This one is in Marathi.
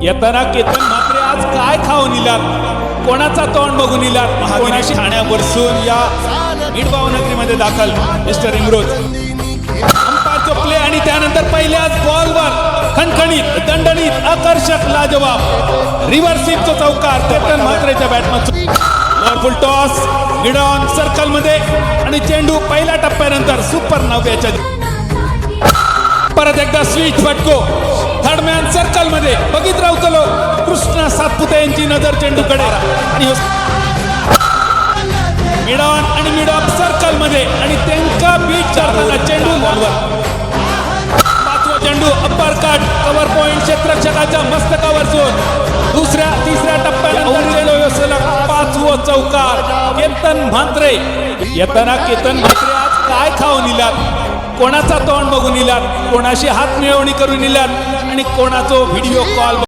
येताना केतन म्हात्रे आज काय खाऊन इलात, कोणाचा तोंड बघून इलात, महाविनाशी ठाण्यावरसून या मिठभावनगरीमध्ये दाखल मिस्टर इमरोज अंपायरचा प्ले आणि त्यानंतर पहिल्याच बॉलवर खणखणीत दणदणीत आकर्षक लाजवाब रिव्हर्स स्वीपचा चौकार केतन म्हात्रेच्या बॅटमधून powerful toss mid on circle मध्ये आणि चेंडू पहिल्या टप्प्यानंतर सुपर नव्याच्या परत एकदा स्विच फटको थर्ड मॅन सर्कल मध्ये बघित राहतलो कृष्णा सातपुते यांची नजर चेंडूकडे आणि मिड ऑन आणि मिड ऑफ सर्कल मध्ये आणि त्यांका बीट करताना चेंडू बॉलवर पाचवा चेंडू अप्पर कट कव्हर पॉइंट क्षेत्ररक्षकाच्या मस्तकावर जोन दुसऱ्या तिसऱ्या टप्प्यानंतर चेंडू सलग पाचवा चौकार केतन म्हात्रे येताना केतन म्हात्रे आज काय खाऊन इलात, कोणाचा तोंड बघून इलात, कोणाशी हात मिळवणी करून इलात आणि कोणाचा व्हिडिओ कॉल